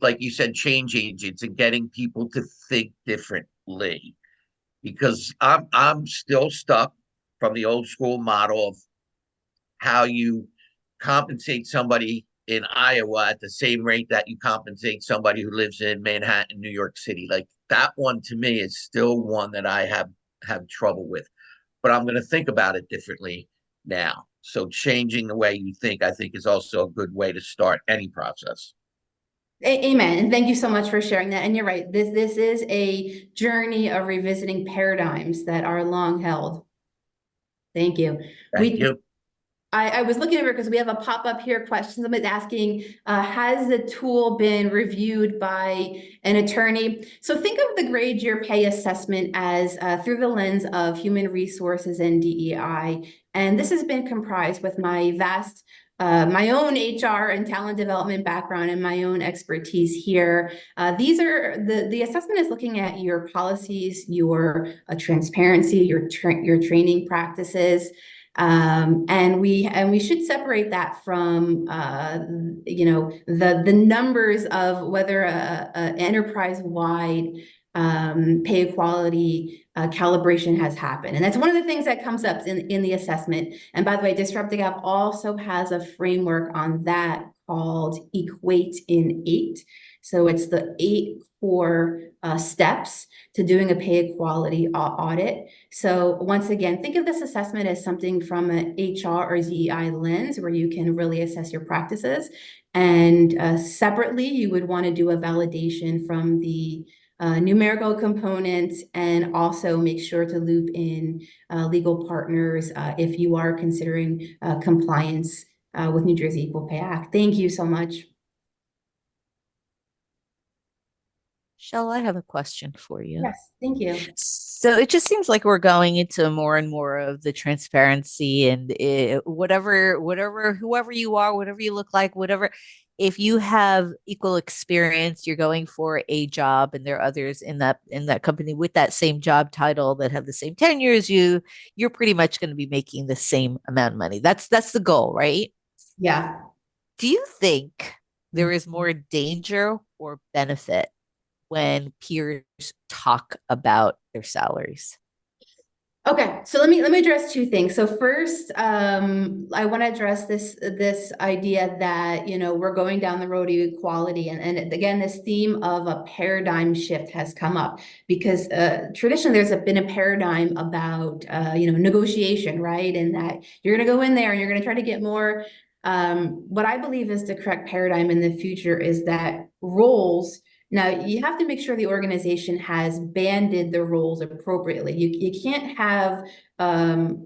like you said, change agents and getting people to think differently. Because I'm still stuck from the old school model of how you compensate somebody in Iowa at the same rate that you compensate somebody who lives in Manhattan, New York City. Like that one to me is still one that I have trouble with. But I'm going to think about it differently now. So changing the way you think, I think, is also a good way to start any process. Amen. And thank you so much for sharing that. And you're right. This is a journey of revisiting paradigms that are long held. Thank you. Thank you. I was looking over because we have a pop-up here question. Somebody's asking, has the tool been reviewed by an attorney? So think of the grade year pay assessment as through the lens of human resources and DEI. And this has been comprised with my vast my own HR and talent development background and my own expertise here. These are the assessment is looking at your policies, your transparency, your training practices. And we should separate that from the numbers of whether a enterprise-wide pay equality calibration has happened. And that's one of the things that comes up in the assessment. And by the way, Disrupt the Gap also has a framework on that called Equate in 8. So it's the 8 core steps to doing a pay equality audit. So once again, think of this assessment as something from an HR or DEI lens where you can really assess your practices. And separately, you would want to do a validation from the numerical components, and also make sure to loop in legal partners if you are considering compliance with New Jersey Equal Pay Act. Thank you so much. Shall I have a question for you? Yes, thank you. So it just seems like we're going into more and more of the transparency and whoever you are, whatever you look like, whatever. If you have equal experience, you're going for a job, and there are others in that company with that same job title that have the same tenure as you. You're pretty much going to be making the same amount of money. That's the goal, right? Yeah. Do you think there is more danger or benefit when peers talk about their salaries? Okay, so let me address two things. So first, I want to address this idea that we're going down the road to equality, and again, this theme of a paradigm shift has come up because traditionally there's been a paradigm about negotiation, right? And that you're going to go in there and you're going to try to get more. What I believe is the correct paradigm in the future is that roles. Now, you have to make sure the organization has banded the roles appropriately. You can't have,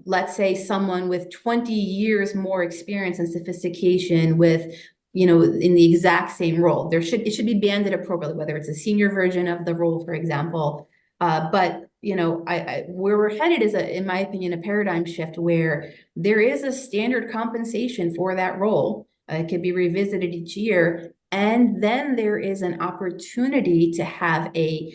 let's say, someone with 20 years more experience and sophistication with, in the exact same role. It should be banded appropriately, whether it's a senior version of the role, for example. But where we're headed is, in my opinion, a paradigm shift where there is a standard compensation for that role. It could be revisited each year. And then there is an opportunity to have a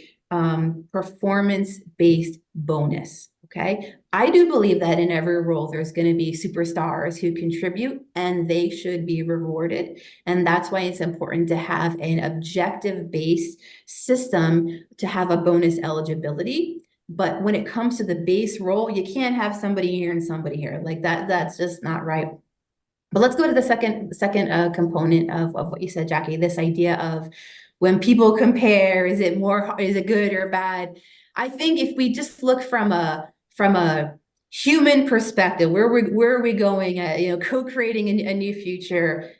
performance-based bonus. Okay. I do believe that in every role, there's going to be superstars who contribute and they should be rewarded. And that's why it's important to have an objective-based system to have a bonus eligibility. But when it comes to the base role, you can't have somebody here and somebody here. Like that's just not right. But let's go to the second component of what you said, Jackie, this idea of when people compare, is it good or bad? I think if we just look from a human perspective, where are we going at, co-creating a new future?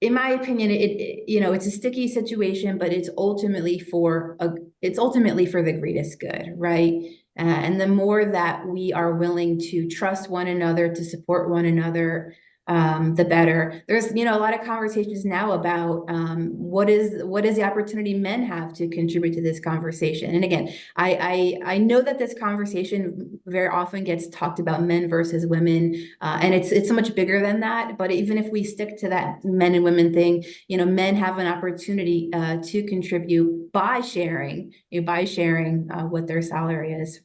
In my opinion, it's a sticky situation, but it's ultimately for the greatest good, right? And the more that we are willing to trust one another, to support one another, the better. There's a lot of conversations now about what is the opportunity men have to contribute to this conversation. And again, I know that this conversation very often gets talked about men versus women, and it's so much bigger than that. But even if we stick to that men and women thing, men have an opportunity to contribute by sharing what their salary is.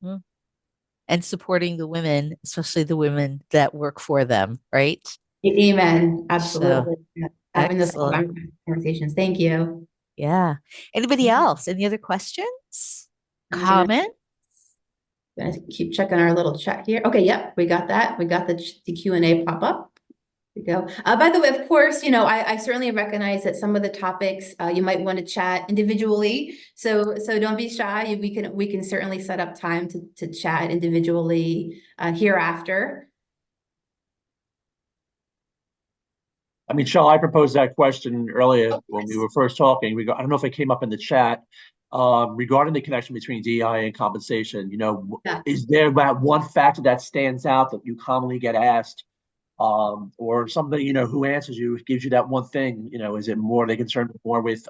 Mm. And supporting the women, especially the women that work for them, right? Amen. Absolutely. So, having those excellent. conversations. Thank you. Yeah. Anybody else? Any other questions? I'm Comment? gonna keep checking our little chat here. Okay, yep, we got that. We got the Q&A pop up. Go. By the way, of course, I certainly recognize that some of the topics you might want to chat individually. So don't be shy. We can certainly set up time to chat individually hereafter. I mean, Shell, I proposed that question earlier Oh, when we yes. were first talking. I don't know if it came up in the chat regarding the connection between DEI and compensation. Yeah. Is there that one factor that stands out that you commonly get asked, or somebody who answers you gives you that one thing? Is it more they concerned more with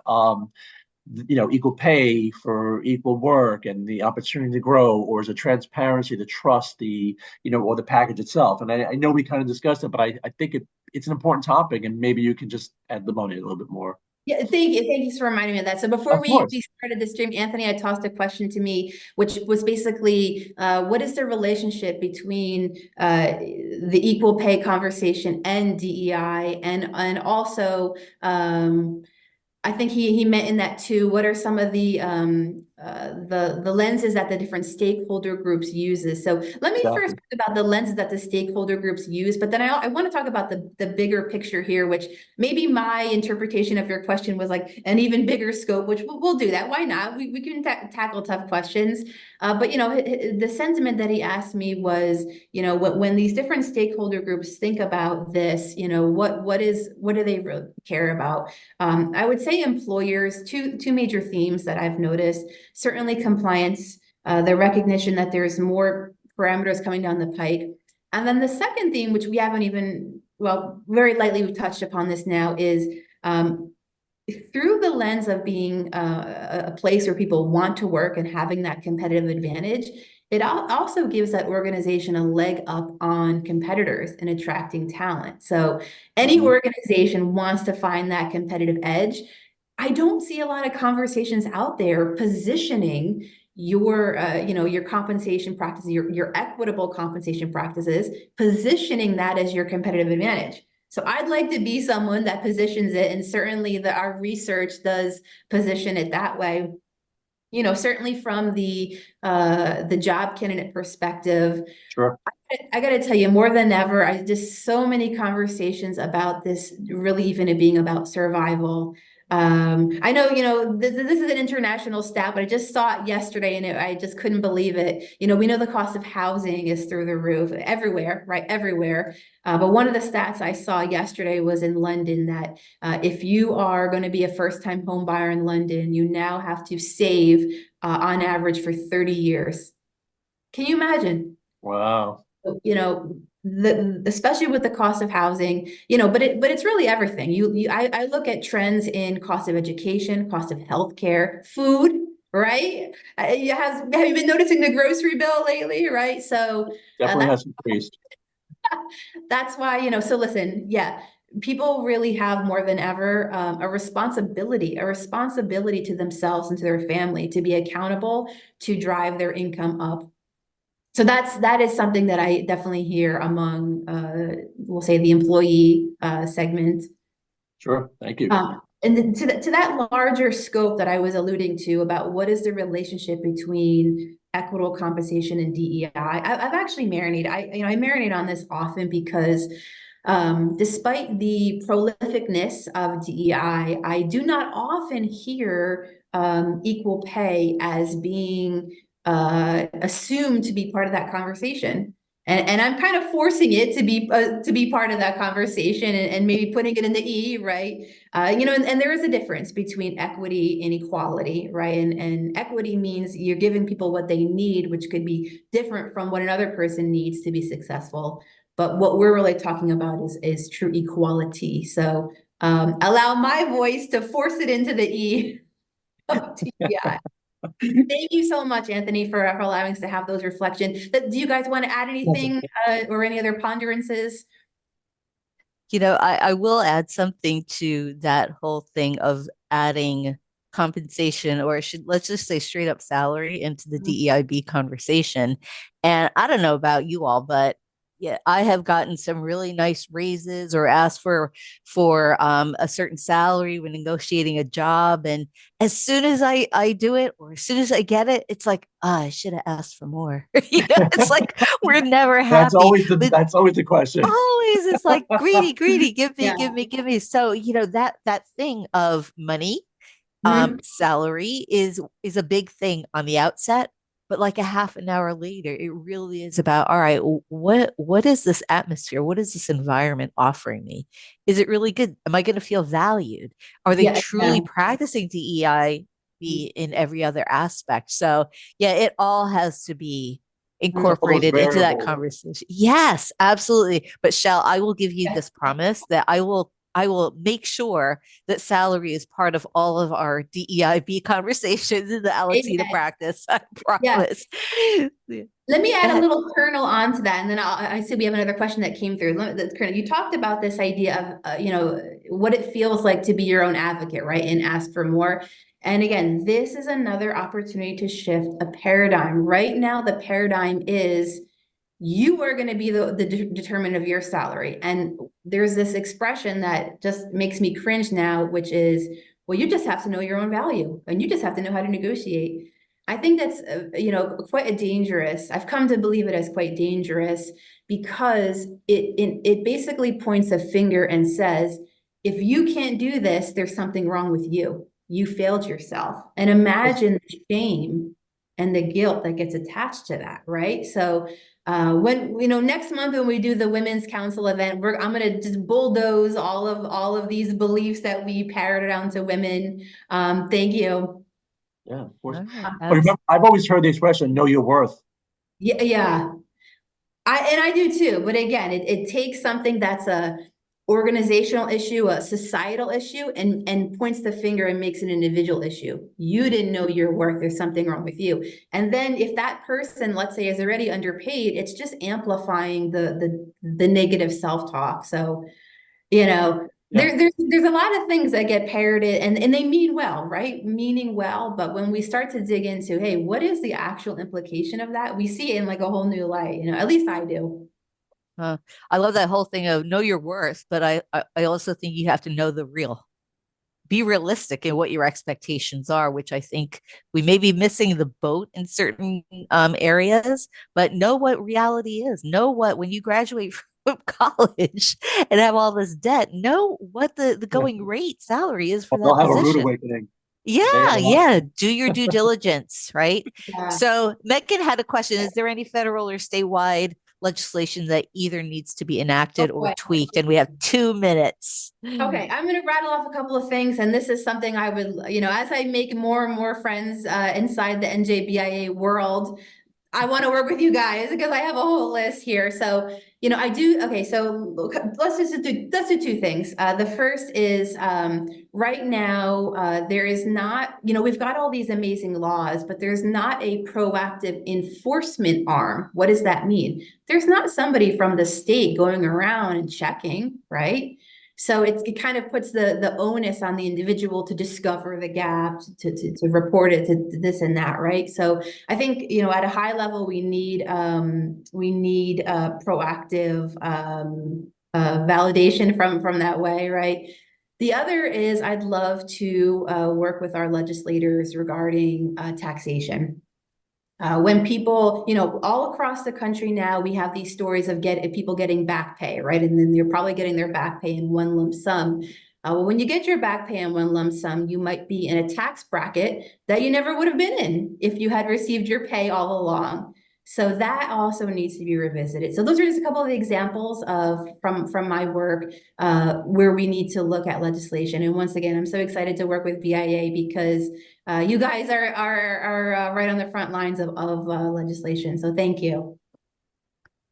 equal pay for equal work and the opportunity to grow, or is it transparency, the trust, or the package itself? And I know we kind of discussed it, but I think it's an important topic, and maybe you can just add the money a little bit more. Yeah, thank you. Thank you for reminding me of that. So before Of course. we started the stream, Anthony, I tossed a question to me, which was basically, what is the relationship between the equal pay conversation and DEI, and also I think he meant in that too, what are some of the lenses that the different stakeholder groups uses? So let me Exactly. first talk about the lenses that the stakeholder groups use, but then I want to talk about the bigger picture here, which maybe my interpretation of your question was like an even bigger scope, which we'll do that. Why not? We can tackle tough questions. But the sentiment that he asked me was, when these different stakeholder groups think about this, what do they really care about? I would say employers, two major themes that I've noticed, certainly compliance, the recognition that there's more parameters coming down the pike. And then the second theme, which we haven't even, well, very lightly we've touched upon this now, is through the lens of being a place where people want to work and having that competitive advantage, it also gives that organization a leg up on competitors and attracting talent. So any organization wants to find that competitive edge. I don't see a lot of conversations out there positioning your compensation practices, your equitable compensation practices, positioning that as your competitive advantage. So I'd like to be someone that positions it, and certainly our research does position it that way. Certainly from the job candidate perspective. Sure. I got to tell you, more than ever, I just so many conversations about this really even it being about survival. I know, this is an international stat, but I just saw it yesterday and I just couldn't believe it. We know the cost of housing is through the roof everywhere, right? Everywhere. But one of the stats I saw yesterday was in London that if you are going to be a first-time home buyer in London, you now have to save on average for 30 years. Can you imagine? Wow. Especially with the cost of housing, but it's really everything. I look at trends in cost of education, cost of healthcare, food, right? Have you been noticing the grocery bill lately, right? So Definitely has increased. that's why, so listen, yeah, people really have more than ever a responsibility to themselves and to their family to be accountable to drive their income up. So that is something that I definitely hear among, we'll say, the employee segment. Sure. Thank you. And then to that larger scope that I was alluding to about what is the relationship between equitable compensation and DEI, I've actually marinated. I marinate on this often because despite the prolificness of DEI, I do not often hear equal pay as being assumed to be part of that conversation. And I'm kind of forcing it to be part of that conversation and maybe putting it in the E, right? And there is a difference between equity and equality, right? And equity means you're giving people what they need, which could be different from what another person needs to be successful. But what we're really talking about is true equality. So allow my voice to force it into the E of TBI. Thank you so much, Anthony, for allowing us to have those reflections. Do you guys want to add anything or any other ponderances? I will add something to that whole thing of adding compensation, or let's just say straight up salary into the DEIB conversation. And I don't know about you all, but yeah, I have gotten some really nice raises or asked for a certain salary when negotiating a job, and as soon as I do it, or as soon as I get it, it's like, I should have asked for more. It's like we're never happy. But That's always the question. always it's like greedy, greedy, give me, Yeah. give me, give me. So, that thing of money, Mhm. salary is a big thing on the outset, but like a half an hour later, it really is about, all right, what is this atmosphere? What is this environment offering me? Is it really good? Am I going to feel valued? Are they Yeah, truly yeah. practicing DEI in every other aspect? So yeah, it all has to be Mhm. All those incorporated into that variables. conversation. Yes, absolutely. But Shell, I will give you Yeah. this promise that I will make sure that salary is part of all of our DEIB conversations in the Alexita Amen. practice. I Yeah. promise. Yeah. Let me Go add a ahead. little kernel onto that, and then I see we have another question that came through. Kernel, you talked about this idea of, what it feels like to be your own advocate, right? And ask for more. And again, this is another opportunity to shift a paradigm. Right now, the paradigm is you are going to be the determinant of your salary. And there's this expression that just makes me cringe now, which is, well, you just have to know your own value and you just have to know how to negotiate. I think that's, quite a dangerous. I've come to believe it as quite dangerous because it basically points a finger and says, if you can't do this, there's something wrong with you. You failed yourself. And imagine the shame and the guilt that gets attached to that, right? So when next month when we do the Women's Council event, I'm gonna just bulldoze all of these beliefs that we parrot around to women. Thank you. Yeah, of course. All right. But remember, I've always heard the expression, know your worth. Yeah, yeah. I do too, but again, it takes something that's a organizational issue, a societal issue, and points the finger and makes an individual issue. You didn't know your worth, there's something wrong with you. And then if that person, let's say, is already underpaid, it's just amplifying the negative self-talk. So Yeah. there's a lot of things that get parroted and they mean well, right? Meaning well, but when we start to dig into, hey, what is the actual implication of that? We see it in like a whole new light, at least I do. I love that whole thing of know your worth, but I also think you have to know the real. Be realistic in what your expectations are, which I think we may be missing the boat in certain areas, but know what reality is. Know what, when you graduate from college and have all this debt, know what the Yeah. going rate salary is for They'll that have a rude position. awakening. They Yeah, will. yeah. Do your due diligence, right? Yeah. So Megan had a question. Is there any federal or statewide legislation that either needs to be Oh enacted or boy. tweaked? And we have 2 minutes. Okay, I'm going to rattle off a couple of things, and this is something I would, as I make more and more friends inside the NJBIA world, I want to work with you guys because I have a whole list here. So, I do. Okay, so let's do two things. The first is right now there is not, we've got all these amazing laws, but there's not a proactive enforcement arm. What does that mean? There's not somebody from the state going around and checking, right? So it kind of puts the onus on the individual to discover the gap, to report it to this and that, right? So I think, at a high level, we need proactive validation from that way, right? The other is I'd love to work with our legislators regarding taxation. When people, all across the country now, we have these stories of people getting back pay, right? And then you're probably getting their back pay in one lump sum. Well, when you get your back pay in one lump sum, you might be in a tax bracket that you never would have been in if you had received your pay all along. So that also needs to be revisited. So those are just a couple of examples of from my work where we need to look at legislation. And once again, I'm so excited to work with BIA because you guys are right on the front lines of legislation. So thank you.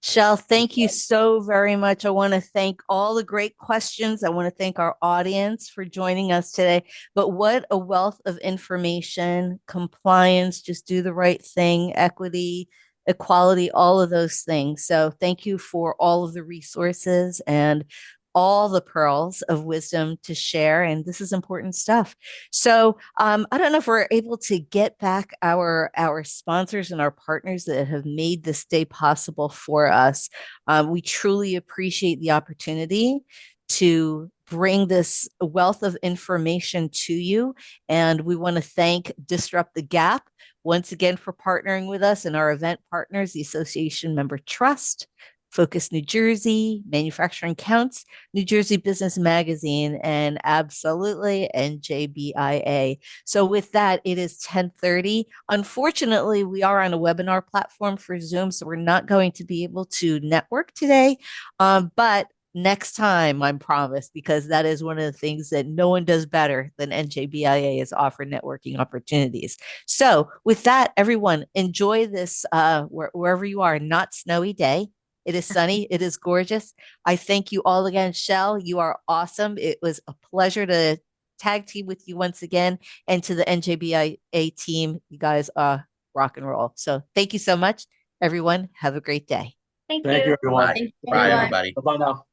Shell, thank you so very much. I want to thank all the great questions. I want to thank our audience for joining us today. But what a wealth of information, compliance, just do the right thing, equity, equality, all of those things. So thank you for all of the resources. And all the pearls of wisdom to share, and this is important stuff. So I don't know if we're able to get back our sponsors and our partners that have made this day possible for us. We truly appreciate the opportunity to bring this wealth of information to you, and we want to thank Disrupt the Gap once again for partnering with us, and our event partners, the Association Member Trust, Focus New Jersey, Manufacturing Counts, New Jersey Business Magazine, and absolutely NJBIA. So with that, it is 10:30. Unfortunately, we are on a webinar platform for Zoom, so we're not going to be able to network today. But next time, I'm promised, because that is one of the things that no one does better than NJBIA is offer networking opportunities. So with that, everyone, enjoy this wherever you are, not snowy day. It is sunny. It is gorgeous. I thank you all again. Shell, you are awesome. It was a pleasure to tag team with you once again. And to the NJBIA team, you guys rock and roll. So thank you so much, everyone. Have a great day. Thank Thank you, you. everyone. Bye. Thank you, Bye, everyone. everybody. Bye-bye now.